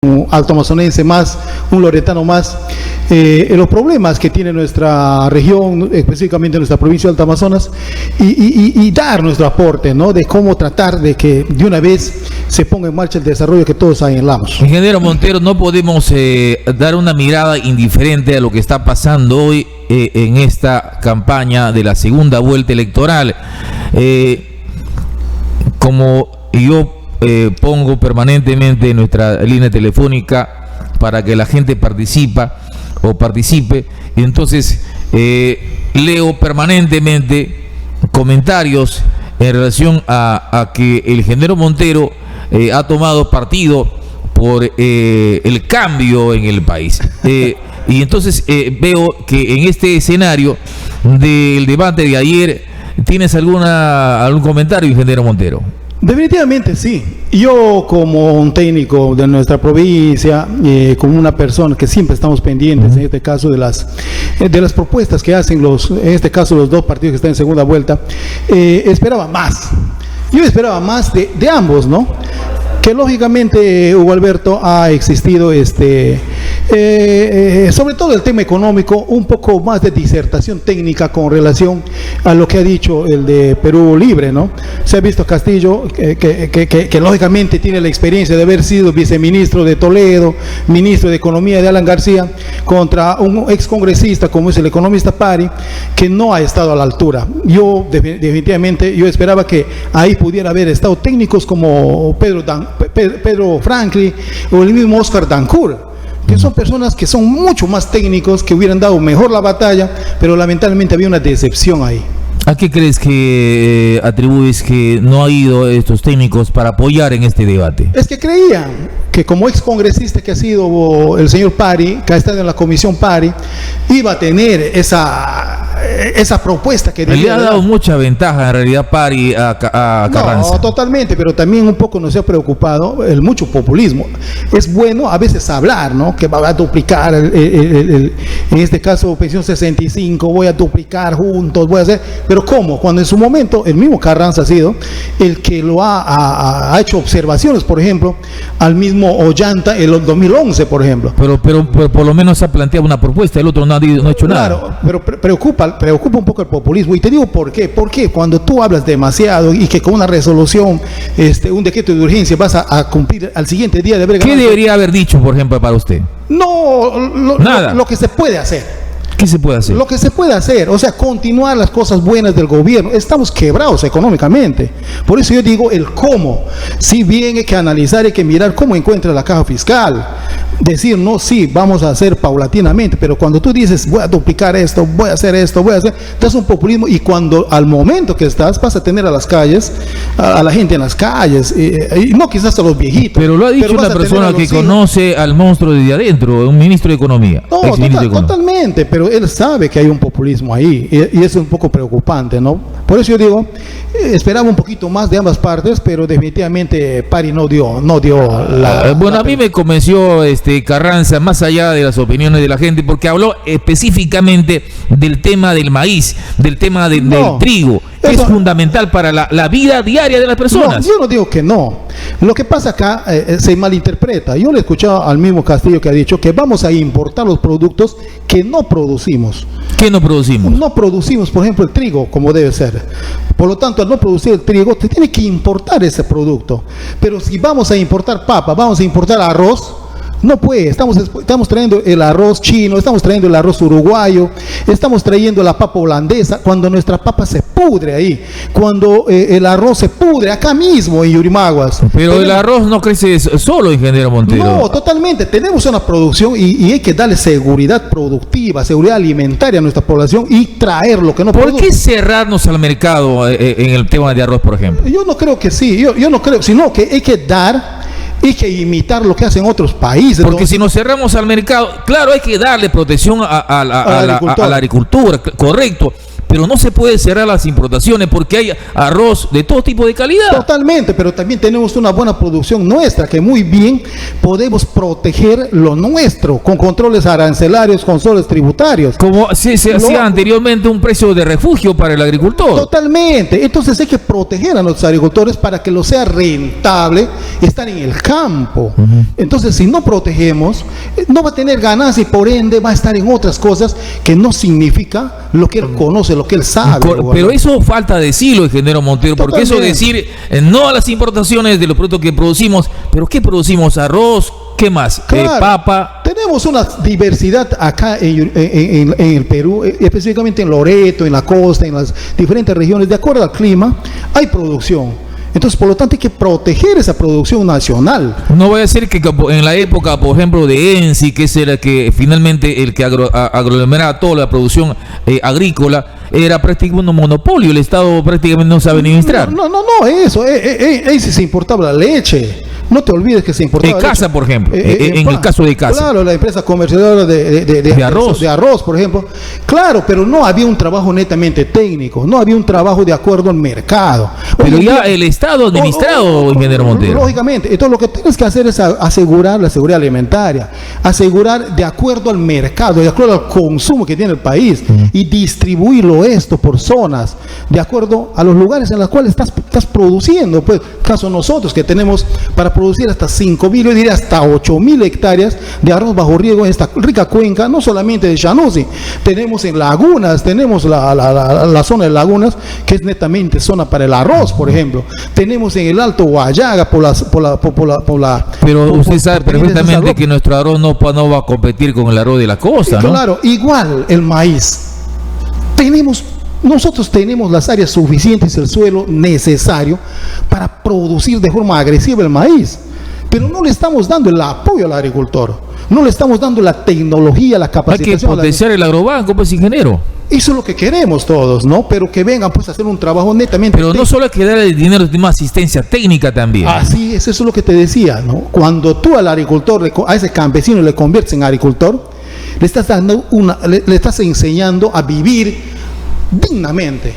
un alto amazonense más, un loretano más, los problemas que tiene nuestra región, específicamente nuestra provincia de Alto Amazonas, y dar nuestro aporte, ¿no?, de cómo tratar de que de una vez se ponga en marcha el desarrollo que todos anhelamos. Ingeniero Montero, no podemos dar una mirada indiferente a lo que está pasando hoy en esta campaña de la segunda vuelta electoral. Como yo pongo permanentemente en nuestra línea telefónica para que la gente participe, y entonces leo permanentemente comentarios en relación a que el ingeniero Montero ha tomado partido por el cambio en el país. Y entonces veo que en este escenario del debate de ayer, ¿tienes algún comentario, ingeniero Montero? Definitivamente sí. Yo, como un técnico de nuestra provincia, como una persona que siempre estamos pendientes, en este caso de las propuestas que hacen en este caso los dos partidos que están en segunda vuelta, esperaba más. Yo esperaba más de ambos, ¿no? Que lógicamente, Hugo Alberto, ha existido sobre todo el tema económico, un poco más de disertación técnica con relación a lo que ha dicho el de Perú Libre, ¿no? Se ha visto Castillo, que lógicamente tiene la experiencia de haber sido viceministro de Toledo, ministro de Economía de Alan García, contra un excongresista como es el economista Pari, que no ha estado a la altura. Yo definitivamente esperaba que ahí pudiera haber estado técnicos como Pedro Franklin o el mismo Oscar Dancourt, que son personas que son mucho más técnicos, que hubieran dado mejor la batalla, pero lamentablemente había una decepción ahí. ¿A qué crees que atribuyes que no ha ido estos técnicos para apoyar en este debate? Es que creían que como ex congresista que ha sido el señor Pari, que ha estado en la comisión Pari, iba a tener esa propuesta que le ha dado mucha ventaja en realidad Pari a Carranza. No, totalmente, pero también un poco nos ha preocupado el mucho populismo. Es bueno a veces hablar, ¿no?, que va a duplicar en este caso pensión 65, voy a duplicar juntos, voy a hacer, pero ¿cómo? Cuando en su momento el mismo Carranza ha sido el que lo ha hecho observaciones, por ejemplo, al mismo Ollanta en el 2011, por ejemplo. Pero por lo menos ha planteado una propuesta, el otro no ha hecho nada. Claro, pero preocupa un poco el populismo, y te digo por qué. Porque cuando tú hablas demasiado y que con una resolución, un decreto de urgencia vas a cumplir al siguiente día de haber ganado. ¿Qué debería haber dicho, por ejemplo, para usted? No, nada. Lo que se puede hacer. ¿Qué se puede hacer? Lo que se puede hacer, o sea, continuar las cosas buenas del gobierno. Estamos quebrados económicamente. Por eso yo digo el cómo. Si bien hay que analizar, hay que mirar cómo encuentra la caja fiscal. Decir, no, sí, vamos a hacer paulatinamente, pero cuando tú dices, voy a duplicar esto, voy a hacer esto, te hace un populismo, y cuando al momento que vas a tener a las calles, a la gente en las calles, y no quizás a los viejitos. Pero lo ha dicho una persona que conoce al monstruo de adentro, un ministro de Economía. No, totalmente, pero él sabe que hay un populismo ahí, y eso es un poco preocupante, ¿no? Por eso yo digo, esperaba un poquito más de ambas partes, pero definitivamente Pari no dio la... Bueno, a mí me convenció Carranza, más allá de las opiniones de la gente, porque habló específicamente del tema del maíz, del tema del trigo, que es fundamental para la vida diaria de las personas. No, yo no digo que no. Lo que pasa acá se malinterpreta. Yo le he escuchado al mismo Castillo que ha dicho que vamos a importar los productos que no producimos. ¿Qué no producimos? No producimos, por ejemplo, el trigo como debe ser. Por lo tanto, al no producir el trigo, te tiene que importar ese producto. Pero si vamos a importar papa, vamos a importar arroz, no puede. Estamos trayendo el arroz chino, estamos trayendo el arroz uruguayo, estamos trayendo la papa holandesa, cuando nuestra papa se pudre ahí, cuando el arroz se pudre acá mismo en Yurimaguas. Pero el arroz no crece solo, ingeniero Montero. No, totalmente. Tenemos una producción y hay que darle seguridad productiva, seguridad alimentaria a nuestra población y traer lo que no produce. ¿Por qué cerrarnos al mercado en el tema de arroz, por ejemplo? Yo no creo que sí, yo no creo, sino que hay que dar y que imitar lo que hacen otros países. Porque si nos cerramos al mercado, claro, hay que darle protección a la agricultura, correcto, pero no se puede cerrar las importaciones porque hay arroz de todo tipo de calidad. Totalmente, pero también tenemos una buena producción nuestra que muy bien podemos proteger lo nuestro con controles arancelarios, controles tributarios. Como se hacía anteriormente un precio de refugio para el agricultor. Totalmente, entonces hay que proteger a nuestros agricultores para que lo sea rentable estar en el campo. Entonces, si no protegemos, no va a tener ganancia y por ende va a estar en otras cosas que no significa lo que él conoce, lo que él sabe. Pero eso falta decirlo, ingeniero Montero, porque eso decir no a las importaciones de los productos que producimos, pero ¿qué producimos? Arroz, ¿qué más? Claro, papa. Tenemos una diversidad acá en el Perú, específicamente en Loreto, en la costa, en las diferentes regiones, de acuerdo al clima, hay producción. Entonces, por lo tanto, hay que proteger esa producción nacional. No voy a decir que en la época, por ejemplo, de ENSI, que era que finalmente el que aglomeraba toda la producción agrícola, era prácticamente un monopolio. El Estado prácticamente no sabe administrar. No, eso. Se importaba la leche. No te olvides que se importaba de casa, por ejemplo, en el caso de casa. Claro, la empresa comercializadora de arroz, por ejemplo. Claro, pero no había un trabajo netamente técnico, no había un trabajo de acuerdo al mercado. Pero ya el Estado administrado, ingeniero Montero. Lógicamente, entonces lo que tienes que hacer es asegurar la seguridad alimentaria, asegurar de acuerdo al mercado, de acuerdo al consumo que tiene el país y distribuirlo esto por zonas, de acuerdo a los lugares en los cuales estás produciendo. Pues, caso nosotros que tenemos para producir hasta 5.000, yo diría hasta 8.000 hectáreas de arroz bajo riego en esta rica cuenca, no solamente de Llanossi, tenemos en lagunas, tenemos la zona de lagunas, que es netamente zona para el arroz, por ejemplo. Tenemos en el Alto Guayaga, Pero usted sabe perfectamente que nuestro arroz no va a competir con el arroz de la costa, ¿no? Claro, igual el maíz. Nosotros tenemos las áreas suficientes, el suelo necesario para producir de forma agresiva el maíz, pero no le estamos dando el apoyo al agricultor, no le estamos dando la tecnología, la capacitación. Hay que potenciar el agrobanco, pues, ingeniero. Eso es lo que queremos todos, ¿no? Pero que vengan pues a hacer un trabajo netamente. Pero no solo hay que dar el dinero, sino asistencia técnica también. Así es, eso es lo que te decía, ¿no? Cuando tú al agricultor, a ese campesino le conviertes en agricultor, le estás enseñando a vivir dignamente,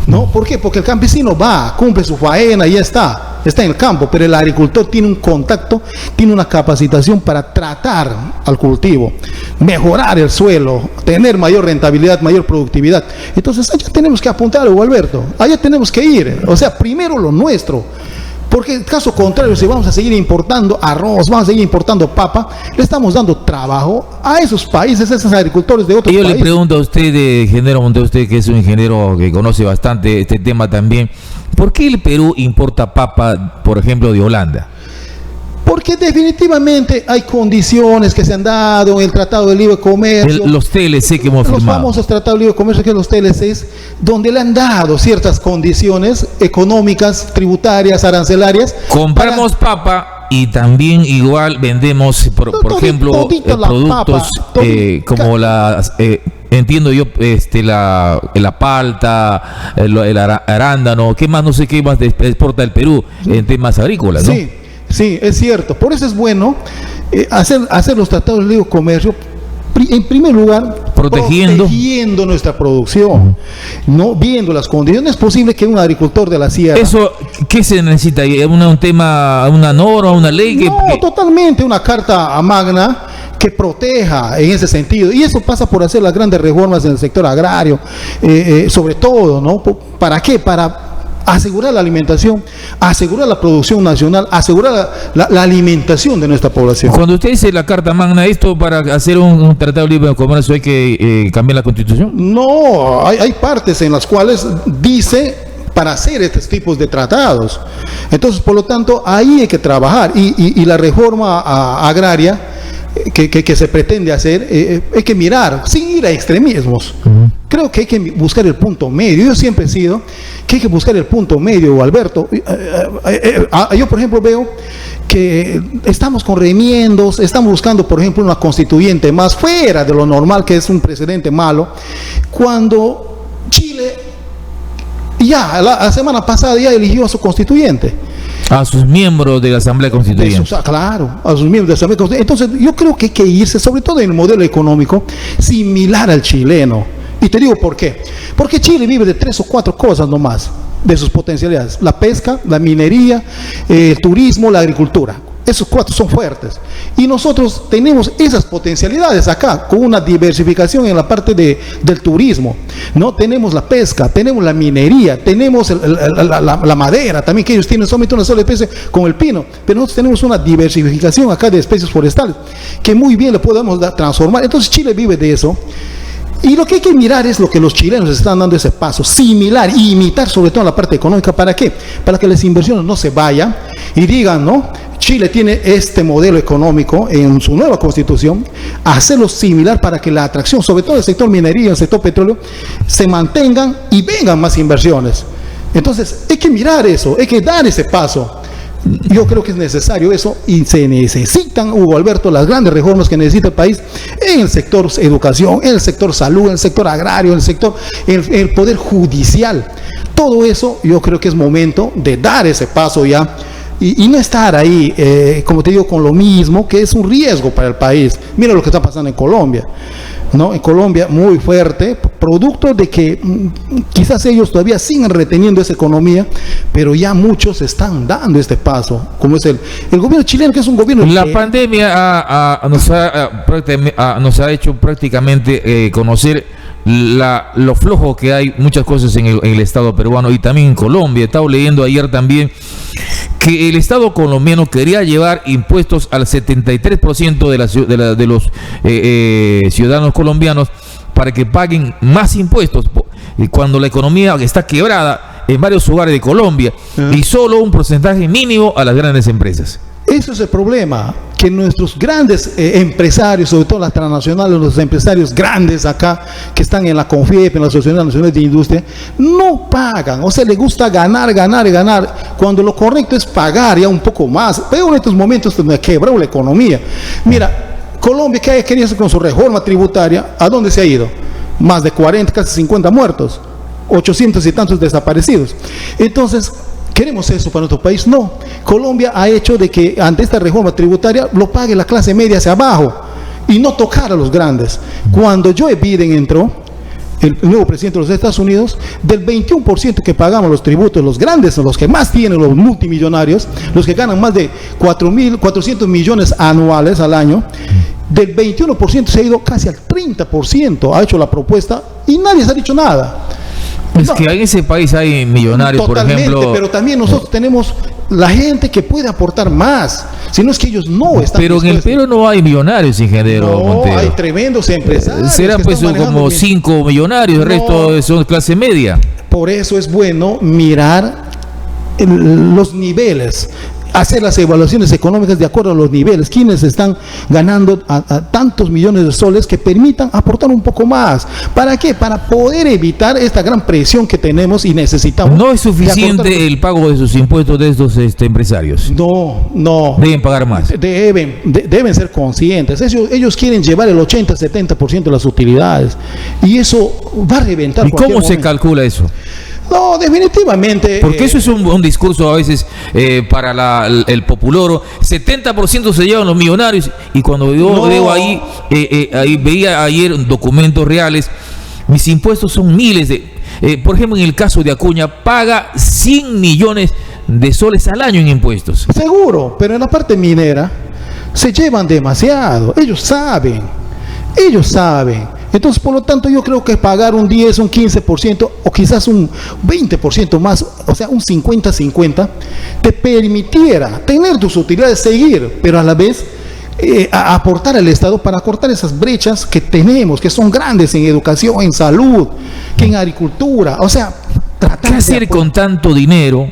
¿no? ¿Por qué? Porque el campesino cumple su faena y ya está en el campo, pero el agricultor tiene un contacto, tiene una capacitación para tratar al cultivo, mejorar el suelo, tener mayor rentabilidad, mayor productividad. Entonces allá tenemos que apuntar, Hugo Alberto, allá tenemos que ir, o sea, primero lo nuestro. Porque en caso contrario, si vamos a seguir importando arroz, vamos a seguir importando papa, le estamos dando trabajo a esos países, a esos agricultores de otros países. Yo le pregunto a usted, ingeniero Montero, usted que es un ingeniero que conoce bastante este tema también, ¿por qué el Perú importa papa, por ejemplo, de Holanda? Porque definitivamente hay condiciones que se han dado en el Tratado de Libre Comercio. Los TLC que hemos firmado. Los famosos Tratados de Libre Comercio, que son los TLCs, donde le han dado ciertas condiciones económicas, tributarias, arancelarias. Compramos papa y también igual vendemos, por ejemplo, productos como las... entiendo yo, la palta, el arándano, ¿qué más? No sé qué más exporta el Perú en temas agrícolas, ¿no? Sí, es cierto. Por eso es bueno hacer los tratados de libre comercio, en primer lugar, protegiendo nuestra producción, no viendo las condiciones. Es posible que un agricultor de la sierra... ¿Eso qué se necesita? ¿Un tema, una norma, una ley? Totalmente, una carta magna que proteja en ese sentido, y eso pasa por hacer las grandes reformas en el sector agrario, sobre todo, ¿no? ¿Para qué? Para asegurar la alimentación, asegurar la producción nacional, asegurar la alimentación de nuestra población. Cuando usted dice la Carta Magna, ¿esto para hacer un tratado libre de comercio hay que cambiar la Constitución? No, hay partes en las cuales dice para hacer estos tipos de tratados. Entonces, por lo tanto, ahí hay que trabajar, y la reforma agraria que se pretende hacer, hay que mirar, sin ir a extremismos. Creo que hay que buscar el punto medio. Yo siempre he sido que hay que buscar el punto medio, Alberto. Yo, por ejemplo, veo que estamos con remiendos, estamos buscando, por ejemplo, una constituyente más fuera de lo normal, que es un precedente malo, cuando Chile ya la semana pasada ya eligió a su constituyente. A sus miembros de la Asamblea Constituyente. Claro, a sus miembros de la Asamblea Constituyente. Entonces, yo creo que hay que irse, sobre todo en el modelo económico, similar al chileno. Y te digo por qué. Porque Chile vive de 3 o 4 cosas nomás, de sus potencialidades: la pesca, la minería, el turismo, la agricultura. Esos 4 son fuertes. Y nosotros tenemos esas potencialidades acá, con una diversificación en la parte del turismo, ¿no? Tenemos la pesca, tenemos la minería, tenemos la madera, también, que ellos tienen solamente una sola especie con el pino. Pero nosotros tenemos una diversificación acá de especies forestales, que muy bien le podemos transformar. Entonces Chile vive de eso. Y lo que hay que mirar es lo que los chilenos están dando ese paso, similar, y imitar sobre todo en la parte económica. ¿Para qué? Para que las inversiones no se vayan y digan, ¿no? Chile tiene este modelo económico en su nueva constitución, hacerlo similar para que la atracción, sobre todo en el sector minería, en el sector petróleo, se mantengan y vengan más inversiones. Entonces, hay que mirar eso, hay que dar ese paso. Yo creo que es necesario eso, y se necesitan, Hugo Alberto, las grandes reformas que necesita el país en el sector educación, en el sector salud, en el sector agrario, en el sector, el poder judicial. Todo eso yo creo que es momento de dar ese paso ya, y no estar ahí, como te digo, con lo mismo, que es un riesgo para el país. Mira lo que está pasando en Colombia, ¿no? En Colombia muy fuerte, producto de que quizás ellos todavía siguen reteniendo esa economía, pero ya muchos están dando este paso, como es el gobierno chileno, que es un gobierno... La pandemia nos ha hecho prácticamente conocer lo flojo que hay muchas cosas en el Estado peruano y también en Colombia. Estaba leyendo ayer también que el Estado colombiano quería llevar impuestos al 73% de los ciudadanos colombianos para que paguen más impuestos cuando la economía está quebrada en varios lugares de Colombia, y solo un porcentaje mínimo a las grandes empresas. Eso es el problema, que nuestros grandes empresarios, sobre todo las transnacionales, los empresarios grandes acá, que están en la CONFIEP, en la Sociedad Nacional de Industria, no pagan. O sea, les gusta ganar, cuando lo correcto es pagar ya un poco más. Pero en estos momentos donde quebró la economía. Mira, Colombia, ¿qué quería hacer con su reforma tributaria? ¿A dónde se ha ido? Más de 40, casi 50 muertos, 800 y tantos desaparecidos. Entonces, ¿queremos eso para nuestro país? No. Colombia ha hecho de que ante esta reforma tributaria lo pague la clase media hacia abajo y no tocar a los grandes. Cuando Joe Biden entró, el nuevo presidente de los Estados Unidos, del 21% que pagamos los tributos, los grandes, los que más tienen, los multimillonarios, los que ganan más de 4.400 millones anuales al año, del 21% se ha ido casi al 30%, ha hecho la propuesta y nadie se ha dicho nada. Es que en ese país hay millonarios, totalmente, por ejemplo. Pero también nosotros tenemos la gente que puede aportar más, si no es que ellos no están Pero dispuestos. En el Perú no hay millonarios, ingeniero Montero. Hay tremendos empresarios. Serán pues como 5 millonarios, el resto son clase media. Por eso es bueno mirar los niveles, hacer las evaluaciones económicas de acuerdo a los niveles, quienes están ganando a tantos millones de soles que permitan aportar un poco más. ¿Para qué? Para poder evitar esta gran presión que tenemos y necesitamos. ¿No es suficiente el pago de sus impuestos de estos empresarios? No. Deben pagar más. Deben ser conscientes. Ellos quieren llevar el 80-70% de las utilidades y eso va a reventar. ¿Y cómo se calcula eso? No, definitivamente. Porque eso es un discurso a veces para el populoro. 70% se llevan los millonarios. Y cuando yo veo ahí veía ayer documentos reales, mis impuestos son miles de... por ejemplo, en el caso de Acuña, paga 100 millones de soles al año en impuestos. Seguro, pero en la parte minera se llevan demasiado. Ellos saben. Entonces, por lo tanto, yo creo que pagar un 10, un 15% o quizás un 20% más, o sea, un 50-50, te permitiera tener tus utilidades, seguir, pero a la vez aportar al Estado para cortar esas brechas que tenemos, que son grandes en educación, en salud, que en agricultura. O sea, tratar ¿qué hacer con tanto dinero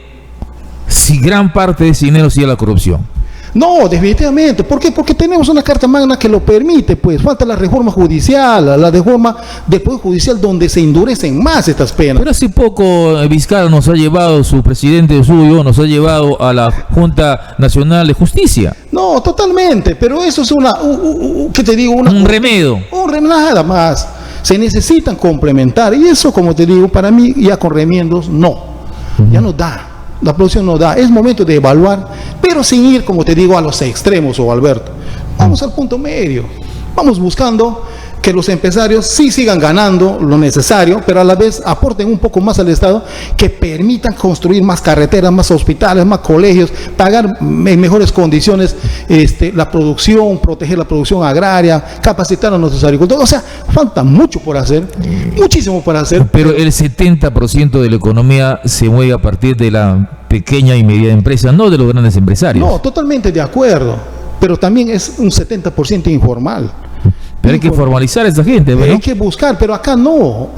si gran parte de ese dinero sigue la corrupción? No, definitivamente. ¿Por qué? Porque tenemos una carta magna que lo permite, pues. Falta la reforma judicial, la reforma del Poder Judicial, donde se endurecen más estas penas. Pero hace poco Vizcarra nos ha llevado, su presidente suyo, nos ha llevado a la Junta Nacional de Justicia. No, totalmente, pero eso es ¿qué te digo? Un remedio. Nada más. Se necesitan complementar, y eso, como te digo, para mí, ya con remiendos, ya no da. La producción no da. Es momento de evaluar, pero sin ir, como te digo, a los extremos, o Alberto. Vamos al punto medio. Vamos buscando que los empresarios sí sigan ganando lo necesario, pero a la vez aporten un poco más al Estado, que permitan construir más carreteras, más hospitales, más colegios, pagar en mejores condiciones la producción, proteger la producción agraria, capacitar a nuestros agricultores. O sea, falta mucho por hacer, muchísimo por hacer. Pero el 70% de la economía se mueve a partir de la pequeña y mediana empresa, no de los grandes empresarios. No, totalmente de acuerdo, pero también es un 70% informal. Pero hay que formalizar a esa gente, ¿no? Hay que buscar, pero acá no.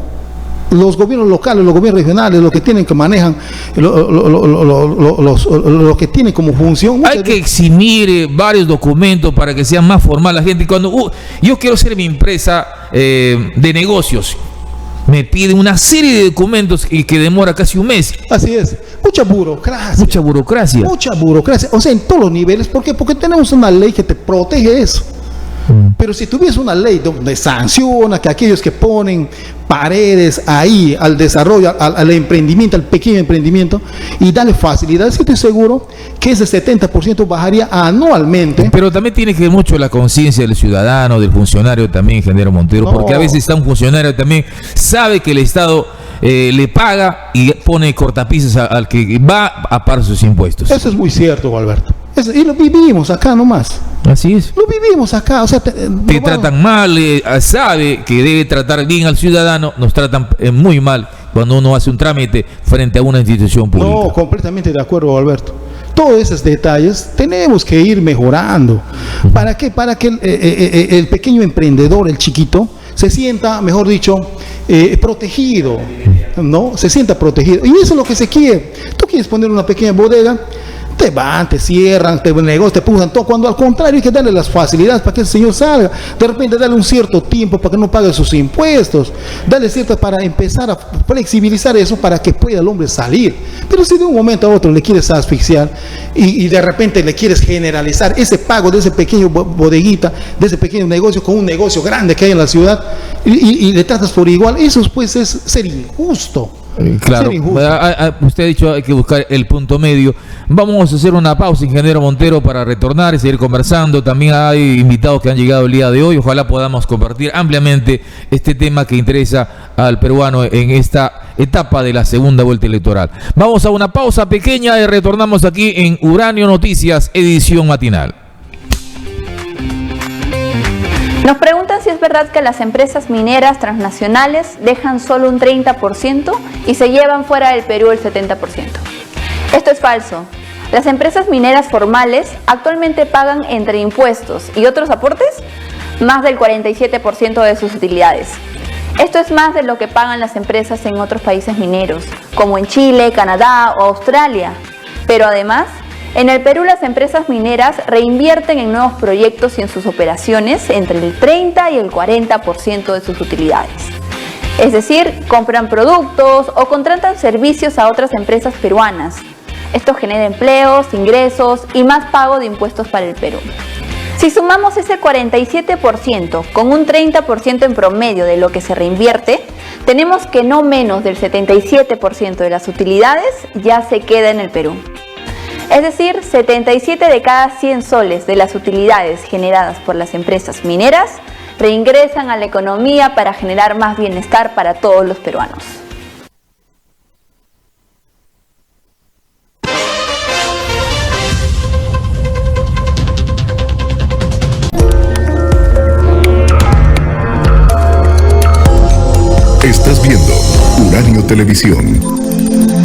Los gobiernos locales, los gobiernos regionales, los que tienen que manejan, lo que tienen como función. Hay que eximir varios documentos para que sea más formal la gente. Cuando yo quiero hacer mi empresa de negocios, me piden una serie de documentos y que demora casi un mes. Así es. Mucha burocracia. Mucha burocracia. Mucha burocracia. O sea, en todos los niveles. ¿Por qué? Porque tenemos una ley que te protege eso. Pero si tuviese una ley donde sanciona que aquellos que ponen paredes ahí al desarrollo, al emprendimiento, al pequeño emprendimiento, y darle facilidades, estoy seguro que ese 70% bajaría anualmente. Pero también tiene que ver mucho la conciencia del ciudadano, del funcionario también, ingeniero Montero, no. Porque a veces está un funcionario también, sabe que el Estado le paga y pone cortapisas al que va a pagar sus impuestos. Eso es muy cierto, Alberto. Y lo vivimos acá nomás. Así es. Lo vivimos acá. O sea, te tratan mal, sabe que debe tratar bien al ciudadano, nos tratan muy mal cuando uno hace un trámite frente a una institución pública. No, completamente de acuerdo, Alberto. Todos esos detalles tenemos que ir mejorando. ¿Para qué? Para que el pequeño emprendedor, el chiquito, se sienta, mejor dicho, protegido, ¿no? Se sienta protegido. Y eso es lo que se quiere. Tú quieres poner una pequeña bodega, te van, te cierran, te negocian, te pujan todo, cuando al contrario hay que darle las facilidades para que el señor salga, de repente darle un cierto tiempo para que no pague sus impuestos, darle ciertas para empezar a flexibilizar eso para que pueda el hombre salir. Pero si de un momento a otro le quieres asfixiar y de repente le quieres generalizar ese pago de ese pequeño bodeguita, de ese pequeño negocio con un negocio grande que hay en la ciudad y le tratas por igual, eso pues es ser injusto. Claro, usted ha dicho hay que buscar el punto medio. Vamos a hacer una pausa, ingeniero Montero, para retornar y seguir conversando. También hay invitados que han llegado el día de hoy. Ojalá podamos compartir ampliamente este tema que interesa al peruano en esta etapa de la segunda vuelta electoral. Vamos a una pausa pequeña y retornamos aquí en Uranio Noticias, edición matinal. Nos preguntan si es verdad que las empresas mineras transnacionales dejan solo un 30% y se llevan fuera del Perú el 70%. Esto es falso. Las empresas mineras formales actualmente pagan entre impuestos y otros aportes más del 47% de sus utilidades. Esto es más de lo que pagan las empresas en otros países mineros, como en Chile, Canadá o Australia. Pero además, en el Perú las empresas mineras reinvierten en nuevos proyectos y en sus operaciones entre el 30 y el 40% de sus utilidades. Es decir, compran productos o contratan servicios a otras empresas peruanas. Esto genera empleos, ingresos y más pago de impuestos para el Perú. Si sumamos ese 47% con un 30% en promedio de lo que se reinvierte, tenemos que no menos del 77% de las utilidades ya se queda en el Perú. Es decir, 77 de cada 100 soles de las utilidades generadas por las empresas mineras reingresan a la economía para generar más bienestar para todos los peruanos. Estás viendo Uranio Televisión.